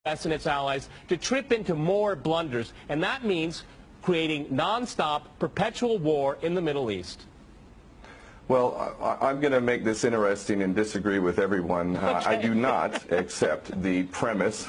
and its allies to trip into more blunders, and that means creating non-stop, perpetual war in the Middle East. Well, I'm going to make this interesting and disagree with everyone. Okay. I do not accept the premise,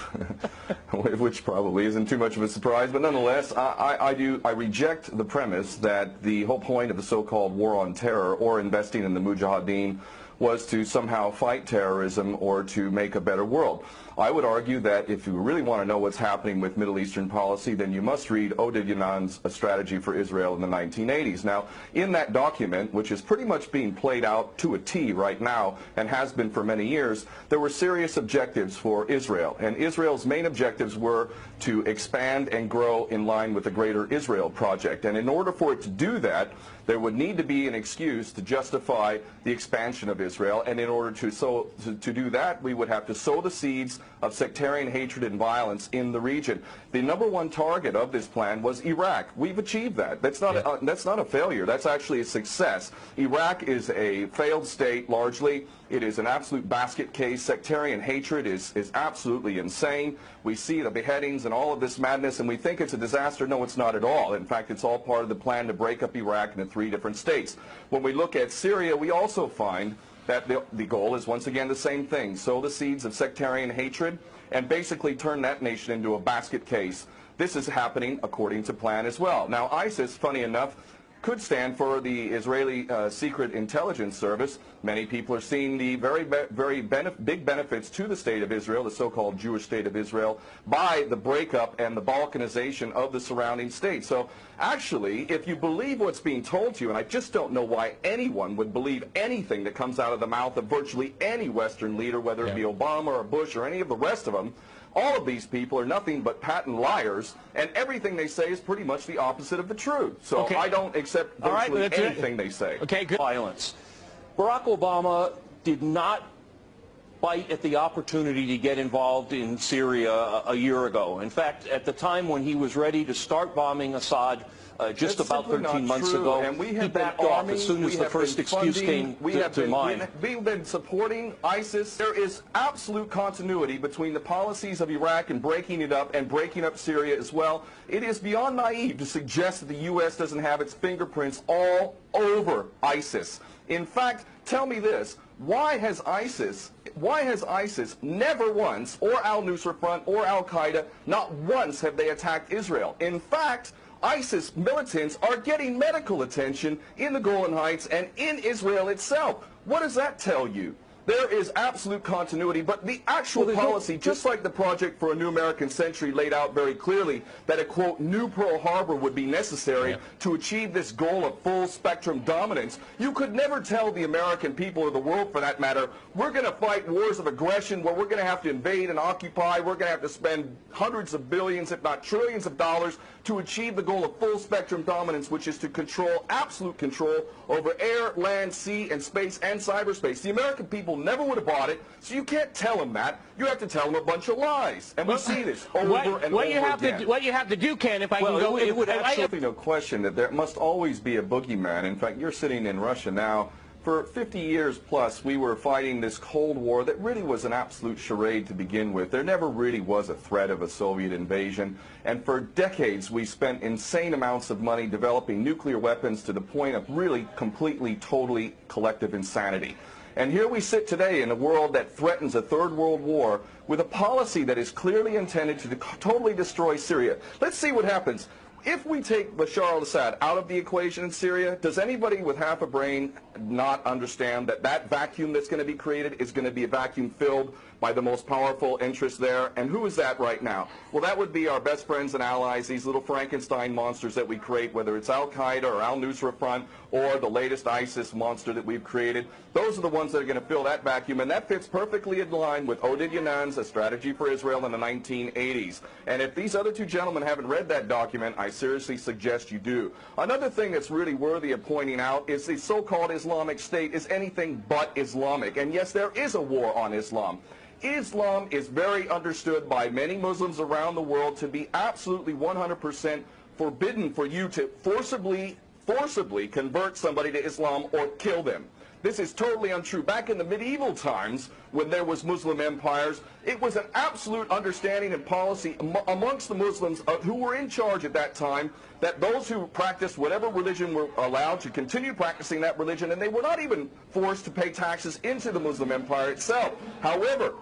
which probably isn't too much of a surprise, but nonetheless, I reject the premise that the whole point of the so-called war on terror or investing in the Mujahideen was to somehow fight terrorism or to make a better world. I would argue that if you really want to know what's happening with Middle Eastern policy, then you must read Oded Yanan's A Strategy for Israel in the 1980s. Now, in that document, which is pretty much being played out to a T right now and has been for many years, there were serious objectives for Israel. And Israel's main objectives were to expand and grow in line with the Greater Israel Project. And in order for it to do that, there would need to be an excuse to justify the expansion of Israel, and in order to do that, we would have to sow the seeds of sectarian hatred and violence in the region. The #1 target of this plan was Iraq. We've achieved that. That's not a failure. That's actually a success. Iraq is a failed state largely. It is an absolute basket case. Sectarian hatred is absolutely insane. We see the beheadings and all of this madness, and we think it's a disaster. No, it's not at all. In fact, it's all part of the plan to break up Iraq into 3 different states. When we look at Syria, we also find that the goal is once again the same thing: sow the seeds of sectarian hatred and basically turn that nation into a basket case. This is happening according to plan as well. Now, ISIS, funny enough, could stand for the Israeli Secret Intelligence Service. Many people are seeing the very big benefits to the state of Israel, the so-called Jewish state of Israel, by the breakup and the balkanization of the surrounding states. So actually, if you believe what's being told to you, and I just don't know why anyone would believe anything that comes out of the mouth of virtually any Western leader, whether it be Obama or Bush or any of the rest of them, all of these people are nothing but patent liars, and everything they say is pretty much the opposite of the truth. So I don't accept virtually anything they say. Okay, good. Violence. Barack Obama did not bite at the opportunity to get involved in Syria a year ago. In fact, at the time when he was ready to start bombing Assad, just about 13 months ago, and we have he backed off as soon as the first excuse came to mind. We've been supporting ISIS. There is absolute continuity between the policies of Iraq and breaking it up and breaking up Syria as well. It is beyond naive to suggest that the U.S. doesn't have its fingerprints all over ISIS. In fact, tell me this: why has ISIS never once, or al-Nusra Front or al-Qaeda, not once have they attacked Israel? In fact, ISIS militants are getting medical attention in the Golan Heights and in Israel itself. What does that tell you? There is absolute continuity, but the actual policy, just like the Project for a New American Century laid out very clearly, that a, quote, new Pearl Harbor would be necessary to achieve this goal of full spectrum dominance, you could never tell the American people, or the world for that matter, we're going to fight wars of aggression where we're going to have to invade and occupy, we're going to have to spend hundreds of billions, if not trillions of dollars to achieve the goal of full spectrum dominance, which is to control, absolute control over air, land, sea, and space and cyberspace. The American people never would have bought it, so you can't tell them that. You have to tell them a bunch of lies. And we see this over and over again. What you have to do, Ken, if I can go... It would absolutely no question that there must always be a boogeyman. In fact, you're sitting in Russia now. For 50 years plus, we were fighting this Cold War that really was an absolute charade to begin with. There never really was a threat of a Soviet invasion. And for decades, we spent insane amounts of money developing nuclear weapons to the point of really completely, totally collective insanity. And here we sit today in a world that threatens a third world war with a policy that is clearly intended to totally destroy Syria. Let's see what happens. If we take Bashar al-Assad out of the equation in Syria, does anybody with half a brain not understand that that vacuum that's going to be created is going to be a vacuum filled by the most powerful interests there? And who is that right now? Well, that would be our best friends and allies, these little Frankenstein monsters that we create, whether it's al-Qaeda or al-Nusra Front or the latest ISIS monster that we've created. Those are the ones that are going to fill that vacuum, and that fits perfectly in line with Oded Yanan's A Strategy for Israel in the 1980s. And if these other two gentlemen haven't read that document, I seriously suggest you do. Another thing that's really worthy of pointing out is the so-called Islamic State is anything but Islamic. And yes, there is a war on Islam. Islam is very understood by many Muslims around the world to be absolutely 100% forbidden for you to forcibly convert somebody to Islam or kill them. This is totally untrue. Back in the medieval times, when there was Muslim empires, it was an absolute understanding and policy amongst the Muslims who were in charge at that time that those who practiced whatever religion were allowed to continue practicing that religion, and they were not even forced to pay taxes into the Muslim empire itself. However,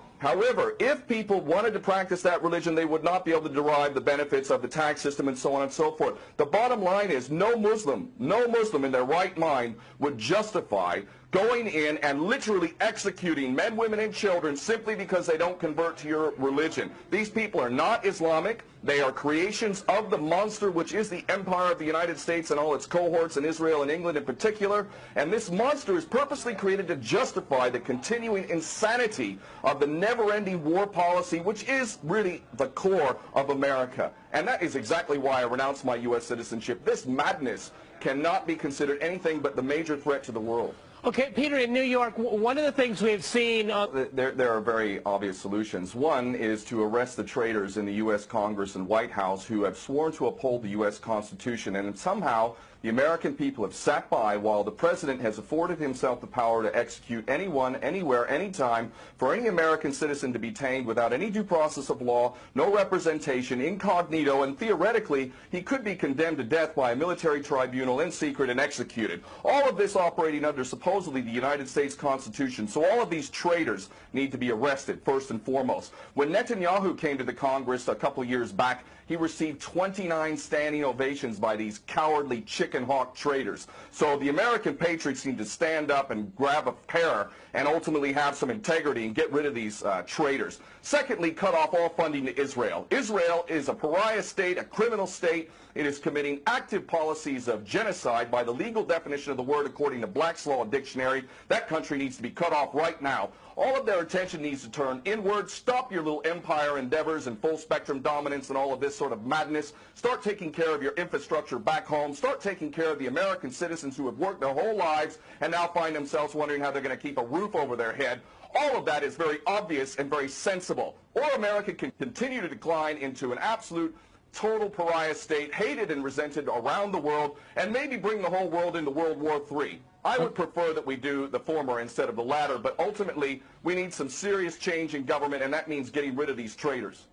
if people wanted to practice that religion, they would not be able to derive the benefits of the tax system and so on and so forth. The bottom line is no Muslim in their right mind would justify going in and literally executing men, women, and children simply because they don't convert to your religion. These people are not Islamic. They are creations of the monster, which is the empire of the United States and all its cohorts in Israel and England in particular. And this monster is purposely created to justify the continuing insanity of the never-ending war policy, which is really the core of America. And that is exactly why I renounced my U.S. citizenship. This madness cannot be considered anything but the major threat to the world. Okay, Peter, in New York, one of the things we've seen... There are very obvious solutions. One is to arrest the traitors in the U.S. Congress and White House who have sworn to uphold the U.S. Constitution, and somehow the American people have sat by while the President has afforded himself the power to execute anyone, anywhere, anytime, for any American citizen to be detained without any due process of law, no representation, incognito, and theoretically he could be condemned to death by a military tribunal in secret and executed. All of this operating under supposedly the United States Constitution. So all of these traitors need to be arrested first and foremost. When Netanyahu came to the Congress a couple years back, he received 29 standing ovations by these cowardly chicken hawk traitors. So the American patriots need to stand up and grab a pair and ultimately have some integrity and get rid of these traitors. Secondly, cut off all funding to Israel. Israel is a pariah state, a criminal state. It is committing active policies of genocide by the legal definition of the word according to Black's Law Dictionary. That country needs to be cut off right now. All of their attention needs to turn inward. Stop your little empire endeavors and full spectrum dominance and all of this sort of madness. Start taking care of your infrastructure back home. Start taking care of the American citizens who have worked their whole lives and now find themselves wondering how they're going to keep a roof over their head. All of that is very obvious and very sensible. Or America can continue to decline into an absolute total pariah state, hated and resented around the world, and maybe bring the whole world into World War III. I would prefer that we do the former instead of the latter, but ultimately we need some serious change in government, and that means getting rid of these traitors.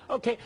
Okay.